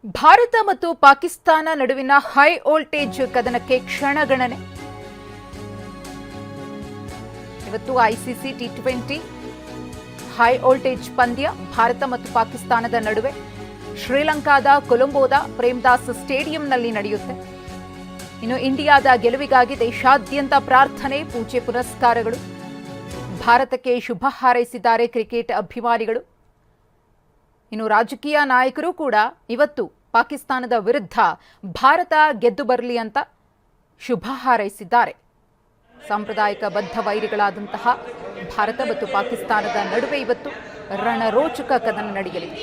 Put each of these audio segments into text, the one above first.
ಭಾರತ ಮತ್ತು ಪಾಕಿಸ್ತಾನ ನಡುವಿನ high voltage ಕದನಕ್ಕೆ ಕ್ಷಣಗಣನೆ. ಇವತ್ತು ಐಸಿಸಿ ಟಿ20 ಹೈ ವೋಲ್ಟೇಜ್ ಪಂದ್ಯ ಭಾರತ ಮತ್ತು ಪಾಕಿಸ್ತಾನದ ನಡುವೆ ಶ್ರೀಲಂಕಾದ ಕೊಲಂಬೋದ ಪ್ರೇಮದಾಸ್ ಸ್ಟೇಡಿಯಂನಲ್ಲಿ ನಡೆಯುತ್ತೆ. ಇನ್ನು ಇಂಡಿಯಾದ ಗೆಲುವಿಗಾಗಿ ದೇಶಾದ್ಯಂತ ಪ್ರಾರ್ಥನೆ, ಪೂಜೆ ಪುರಸ್ಕಾರಗಳು. ಭಾರತಕ್ಕೆ ಶುಭ ಹಾರೈಸಿದ್ದಾರೆ ಕ್ರಿಕೆಟ್ ಅಭಿಮಾನಿಗಳು. ಇನ್ನು ರಾಜಕೀಯ ನಾಯಕರು ಕೂಡ ಇವತ್ತು ಪಾಕಿಸ್ತಾನದ ವಿರುದ್ಧ ಭಾರತ ಗೆದ್ದು ಬರಲಿ ಅಂತ ಶುಭ ಹಾರೈಸಿದ್ದಾರೆ. ಸಾಂಪ್ರದಾಯಿಕ ಬದ್ಧ ವೈರಿಗಳಾದಂತಹ ಭಾರತ ಮತ್ತು ಪಾಕಿಸ್ತಾನದ ನಡುವೆ ಇವತ್ತು ರಣರೋಚಕ ಕದನ ನಡೆಯಲಿದೆ.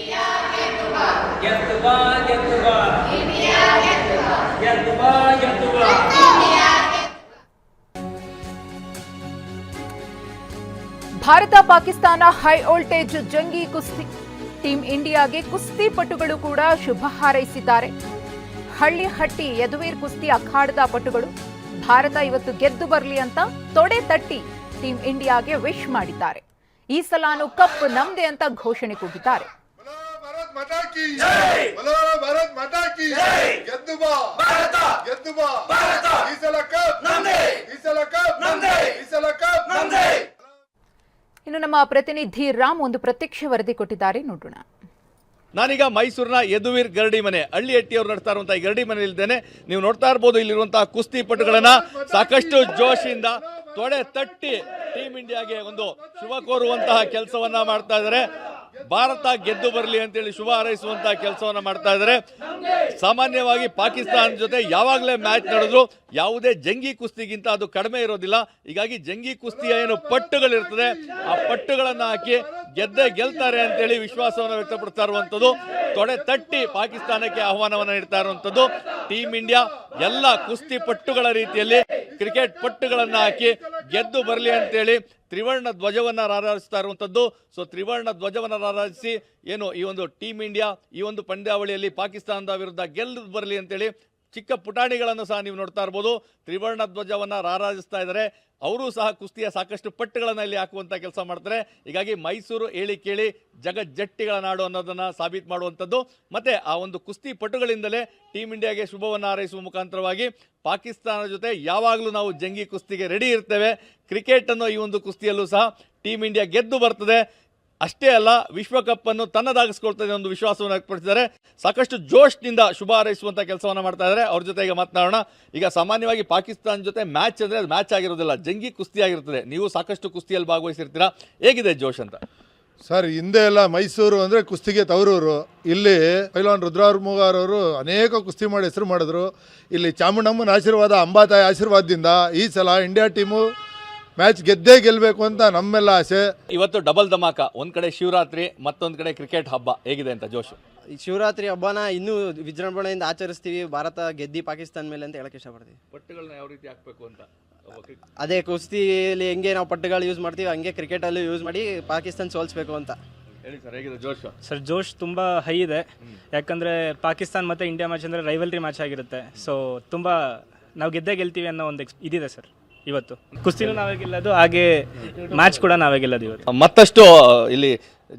ಭಾರತ ಪಾಕಿಸ್ತಾನ ಹೈ ವೋಲ್ಟೇಜ್ ಜಂಗಿ ಕುಸ್ತಿ. ಟೀಂ ಇಂಡಿಯಾಗೆ ಕುಸ್ತಿಪಟುಗಳು ಕೂಡ ಶುಭ ಹಾರೈಸಿದ್ದಾರೆ. ಹಳ್ಳಿ ಯದುವೀರ್ ಕುಸ್ತಿ ಅಖಾಡದ ಪಟುಗಳು ಭಾರತ ಇವತ್ತು ಗೆದ್ದು ಬರಲಿ ಅಂತ ತೊಡೆ ತಟ್ಟಿ ಟೀಂ ಇಂಡಿಯಾಗೆ ವಿಶ್ ಮಾಡಿದ್ದಾರೆ. ಈ ಸಲಾನು ಕಪ್ ನಮ್ದೆ ಅಂತ ಘೋಷಣೆ ಕೂಗಿದ್ದಾರೆ. ಇನ್ನು ನಮ್ಮ ಪ್ರತಿನಿಧಿ ರಾಮ್ ಒಂದು ಪ್ರತ್ಯಕ್ಷ ವರದಿ ಕೊಟ್ಟಿದ್ದಾರೆ, ನೋಡೋಣ. ನಾನೀಗ ಮೈಸೂರಿನ ಯದುವೀರ್ ಗರಡಿ ಮನೆ ಹಳ್ಳಿಹಟ್ಟಿ ಅವರು ನಡೆಸ್ತಾ ಇರುವಂತಹ ಗರಡಿ ಮನೆಯಲ್ಲಿದ್ದೇನೆ. ನೀವು ನೋಡ್ತಾ ಇರಬಹುದು ಇಲ್ಲಿರುವಂತಹ ಕುಸ್ತಿಪಟುಗಳನ್ನ ಸಾಕಷ್ಟು ಜೋಶಿಂದ ತೊಡೆ ತಟ್ಟಿ ಟೀಂ ಇಂಡಿಯಾಗೆ ಒಂದು ಶುಭ ಕೋರುವಂತಹ ಕೆಲಸವನ್ನ ಮಾಡ್ತಾ ಇದ್ದಾರೆ. ಭಾರತ ಗೆದ್ದು ಬರಲಿ ಅಂತೇಳಿ ಶುಭ ಹಾರೈಸುವಂತಹ ಕೆಲಸವನ್ನ ಮಾಡ್ತಾ ಇದ್ದಾರೆ. ಸಾಮಾನ್ಯವಾಗಿ ಪಾಕಿಸ್ತಾನ ಜೊತೆ ಯಾವಾಗಲೇ ಮ್ಯಾಚ್ ನಡೆದ್ರು ಯಾವುದೇ ಜಂಗಿ ಕುಸ್ತಿಗಿಂತ ಅದು ಕಡಿಮೆ ಇರೋದಿಲ್ಲ. ಹೀಗಾಗಿ ಜಂಗಿ ಕುಸ್ತಿಯ ಏನು ಪಟ್ಟುಗಳಿರ್ತದೆ ಆ ಪಟ್ಟುಗಳನ್ನ ಹಾಕಿ ಗೆಲ್ತಾರೆ ಅಂತೇಳಿ ವಿಶ್ವಾಸವನ್ನು ವ್ಯಕ್ತಪಡಿಸ್ತಾ ಇರುವಂತದ್ದು. ತೊಡೆ ತಟ್ಟಿ ಪಾಕಿಸ್ತಾನಕ್ಕೆ ಆಹ್ವಾನವನ್ನ ನೀಡ್ತಾ ಇರುವಂತದ್ದು. ಟೀಂ ಇಂಡಿಯಾ ಎಲ್ಲ ಕುಸ್ತಿ ಪಟ್ಟುಗಳ ರೀತಿಯಲ್ಲಿ ಕ್ರಿಕೆಟ್ ಪಟ್ಟುಗಳನ್ನ ಹಾಕಿ ಗೆದ್ದು ಬರಲಿ ಅಂತೇಳಿ ತ್ರಿವರ್ಣ ಧ್ವಜವನ್ನ ರಾರಾಜಿಸ್ತಾ ಇರುವಂತದ್ದು. ಸೊ ತ್ರಿವರ್ಣ ಧ್ವಜವನ್ನ ರಾರಾಜಿಸಿ ಏನು ಈ ಒಂದು ಟೀಂ ಇಂಡಿಯಾ ಈ ಒಂದು ಪಂದ್ಯಾವಳಿಯಲ್ಲಿ ಪಾಕಿಸ್ತಾನದ ವಿರುದ್ಧ ಗೆದ್ದು ಬರಲಿ ಅಂತೇಳಿ ಚಿಕ್ಕ ಪುಟಾಣಿಗಳನ್ನು ಸಹ ನೀವು ನೋಡ್ತಾ ಇರ್ಬೋದು. ತ್ರಿವರ್ಣ ಧ್ವಜವನ್ನ ರಾರಾಜಿಸ್ತಾ ಇದ್ದಾರೆ. ಅವರು ಸಹ ಕುಸ್ತಿಯ ಸಾಕಷ್ಟು ಪಟ್ಟುಗಳನ್ನು ಇಲ್ಲಿ ಹಾಕುವಂತ ಕೆಲಸ ಮಾಡ್ತಾರೆ. ಹೀಗಾಗಿ ಮೈಸೂರು ಹೇಳಿ ಕೇಳಿ ಜಗಜ್ಜಟ್ಟಿಗಳ ನಾಡು ಅನ್ನೋದನ್ನ ಸಾಬೀತು ಮಾಡುವಂಥದ್ದು. ಮತ್ತೆ ಆ ಒಂದು ಕುಸ್ತಿ ಪಟುಗಳಿಂದಲೇ ಟೀಂ ಇಂಡಿಯಾಗೆ ಶುಭವನ್ನು ಹಾರೈಸುವ ಮುಖಾಂತರವಾಗಿ ಪಾಕಿಸ್ತಾನದ ಜೊತೆ ಯಾವಾಗಲೂ ನಾವು ಜಂಗಿ ಕುಸ್ತಿಗೆ ರೆಡಿ ಇರ್ತೇವೆ. ಕ್ರಿಕೆಟ್ ಅನ್ನೋ ಈ ಒಂದು ಕುಸ್ತಿಯಲ್ಲೂ ಸಹ ಟೀಂ ಇಂಡಿಯಾ ಗೆದ್ದು ಬರ್ತದೆ. ಅಷ್ಟೇ ಅಲ್ಲ, ವಿಶ್ವಕಪ್ ಅನ್ನು ತನ್ನದಾಗಿಸ್ಕೊಳ್ತದೆ ಒಂದು ವಿಶ್ವಾಸವನ್ನು ವ್ಯಕ್ತಪಡಿಸಿದ್ದಾರೆ. ಸಾಕಷ್ಟು ಜೋಶ್ನಿಂದ ಶುಭ ಹಾರೈಸುವಂತ ಕೆಲಸವನ್ನ ಮಾಡ್ತಾ ಇದ್ದಾರೆ. ಅವ್ರ ಜೊತೆ ಈಗ ಮಾತನಾಡೋಣ. ಈಗ ಸಾಮಾನ್ಯವಾಗಿ ಪಾಕಿಸ್ತಾನ ಜೊತೆ ಮ್ಯಾಚ್ ಅಂದ್ರೆ ಅದು ಮ್ಯಾಚ್ ಆಗಿರೋದಿಲ್ಲ, ಜಂಗಿ ಕುಸ್ತಿ ಆಗಿರ್ತದೆ. ನೀವು ಸಾಕಷ್ಟು ಕುಸ್ತಿಯಲ್ಲಿ ಭಾಗವಹಿಸಿರ್ತೀರಾ, ಹೇಗಿದೆ ಜೋಶ್ ಅಂತ? ಸರ್, ಹಿಂದೆ ಎಲ್ಲ ಮೈಸೂರು ಅಂದರೆ ಕುಸ್ತಿಗೆ ತವರೂರು. ಇಲ್ಲಿ ಪೈಲ್ವಾನ್ ರುದ್ರಮುಗಾರ್ ಅವರು ಅನೇಕ ಕುಸ್ತಿ ಮಾಡಿ ಹೆಸರು ಮಾಡಿದ್ರು. ಇಲ್ಲಿ ಚಾಮುಂಡಮ್ಮನ ಆಶೀರ್ವಾದ, ಅಂಬಾತಾಯಿ ಆಶೀರ್ವಾದದಿಂದ ಈ ಸಲ ಇಂಡಿಯಾ ಟೀಮು ಮ್ಯಾಚ್ ಗೆಲ್ಲಬೇಕು ಅಂತ ನಮ್ಮೆಲ್ಲ ಆಸೆ. ಇವತ್ತು ಡಬಲ್ ಧಮಾಕ, ಒಂದ್ ಕಡೆ ಶಿವರಾತ್ರಿ, ಮತ್ತೊಂದ್ ಕಡೆ ಕ್ರಿಕೆಟ್ ಹಬ್ಬ. ಹೇಗಿದೆ ಅಂತ ಜೋಶು? ಶಿವರಾತ್ರಿ ಹಬ್ಬನ ಇನ್ನೂ ವಿಜೃಂಭಣೆಯಿಂದ ಆಚರಿಸ್ತೀವಿ. ಭಾರತ ಗೆದ್ದಿ ಪಾಕಿಸ್ತಾನ ಮೇಲೆ ಅಂತ ಹೇಳಕ್ಕೆ ಇಷ್ಟಪಡ್ತೀವಿ. ಪಟ್ಟುಗಳನ್ನ ಯಾವ ರೀತಿ ಹಾಕ್ಬೇಕು ಅಂತ? ಅದೇ ಕುಸ್ತಿಯಲ್ಲಿ ಹೆಂಗೆ ನಾವು ಪಟ್ಟುಗಳು ಯೂಸ್ ಮಾಡ್ತೀವಿ ಹಂಗೆ ಕ್ರಿಕೆಟಲ್ಲೂ ಯೂಸ್ ಮಾಡಿ ಪಾಕಿಸ್ತಾನ ಸೋಲಿಸಬೇಕು ಅಂತ. ಹೇಳಿ ಸರ್, ಹೇಗಿದೆ ಜೋಶ್? ಸರ್, ಜೋಶ್ ತುಂಬ ಹೈ ಇದೆ. ಯಾಕಂದರೆ ಪಾಕಿಸ್ತಾನ ಮತ್ತು ಇಂಡಿಯಾ ಮ್ಯಾಚ್ ಅಂದರೆ ರೈವಲ್ರಿ ಮ್ಯಾಚ್ ಆಗಿರುತ್ತೆ. ಸೊ ತುಂಬ ನಾವು ಗೆಲ್ತೀವಿ ಅನ್ನೋ ಒಂದು ಇದಿದೆ ಸರ್. ಇವತ್ತು ಕುಸ್ತಿನೂ ನಾವೇ ಗೆಲ್ಲೋದು, ಹಾಗೆ ಮ್ಯಾಚ್ ಕೂಡ ನಾವೇ ಗೆಲ್ಲೋದು. ಇವತ್ತು ಮತ್ತಷ್ಟು ಇಲ್ಲಿ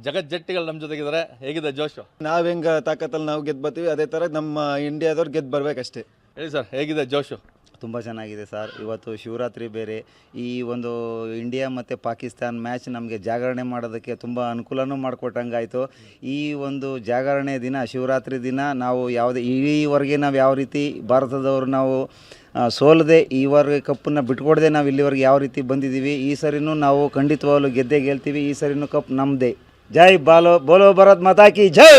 ಜಗಜ್ಜಟ್ಟಿಗಳು ನಮ್ಮ ಜೊತೆಗಿದ್ದಾರೆ. ಹೇಗಿದೆ ಜೋಶ್? ನಾವ್ ಹೆಂಗ ತಾಕತ್ತಲ್ಲಿ ನಾವು ಗೆದ್ದು ಬರ್ತೀವಿ, ಅದೇ ತರ ನಮ್ಮ ಇಂಡಿಯಾದವ್ರು ಗೆದ್ದು ಬರ್ಬೇಕಷ್ಟೇ. ಹೇಳಿ ಸರ್, ಹೇಗಿದೆ ಜೋಶು? ತುಂಬ ಚೆನ್ನಾಗಿದೆ ಸರ್. ಇವತ್ತು ಶಿವರಾತ್ರಿ ಬೇರೆ, ಈ ಒಂದು ಇಂಡಿಯಾ ಮತ್ತು ಪಾಕಿಸ್ತಾನ ಮ್ಯಾಚ್ ನಮಗೆ ಜಾಗರಣೆ ಮಾಡೋದಕ್ಕೆ ತುಂಬ ಅನುಕೂಲನೂ ಮಾಡಿಕೊಟ್ಟಂಗಾಯಿತು. ಈ ಒಂದು ಜಾಗರಣೆ ದಿನ, ಶಿವರಾತ್ರಿ ದಿನ ನಾವು ಯಾವುದೇ ಈವರೆಗೆ ನಾವು ಯಾವ ರೀತಿ ಭಾರತದವರು ನಾವು ಸೋಲದೆ ಈವರೆಗೆ ಕಪ್ಪನ್ನು ಬಿಟ್ಕೊಡದೆ ನಾವು ಇಲ್ಲಿವರೆಗೆ ಯಾವ ರೀತಿ ಬಂದಿದ್ದೀವಿ, ಈ ಸರಿನೂ ನಾವು ಖಂಡಿತವಾಗಲೂ ಗೆಲ್ತೀವಿ. ಈ ಸರಿನೂ ಕಪ್ ನಮ್ಮದೇ. ಜೈ ಬೋಲೋ ಭಾರತ್ ಮಾತಾ ಕಿ ಜೈ.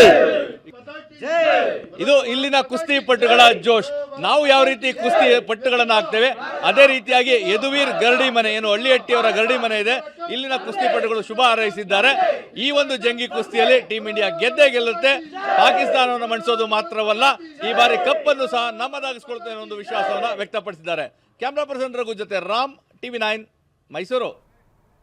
ಇದು ಇಲ್ಲಿನ ಕುಸ್ತಿ ಪಟ್ಟುಗಳ ಜೋಶ್. ನಾವು ಯಾವ ರೀತಿ ಕುಸ್ತಿ ಪಟ್ಟುಗಳನ್ನು ಹಾಕ್ತೇವೆ ಅದೇ ರೀತಿಯಾಗಿ ಯದುವೀರ್ ಗರಡಿ ಮನೆ, ಏನು ಹಳ್ಳಿಹಟ್ಟಿಯವರ ಗರಡಿ ಮನೆ ಇದೆ, ಇಲ್ಲಿನ ಕುಸ್ತಿ ಪಟ್ಟುಗಳು ಶುಭ ಹಾರೈಸಿದ್ದಾರೆ. ಈ ಒಂದು ಜಂಗಿ ಕುಸ್ತಿಯಲ್ಲಿ ಟೀಂ ಇಂಡಿಯಾ ಗೆಲ್ಲುತ್ತೆ. ಪಾಕಿಸ್ತಾನವನ್ನು ಮಣಿಸೋದು ಮಾತ್ರವಲ್ಲ, ಈ ಬಾರಿ ಕಪ್ ಅನ್ನು ಸಹ ನಮ್ಮದಾಗಿಸ್ಕೊಳ್ತೇವೆ ಅನ್ನೋ ಒಂದು ವಿಶ್ವಾಸವನ್ನು ವ್ಯಕ್ತಪಡಿಸಿದ್ದಾರೆ. ಕ್ಯಾಮ್ರಾ ಪರ್ಸನ್ ರಘು ಜೊತೆ ರಾಮ್, TV9 ಮೈಸೂರು.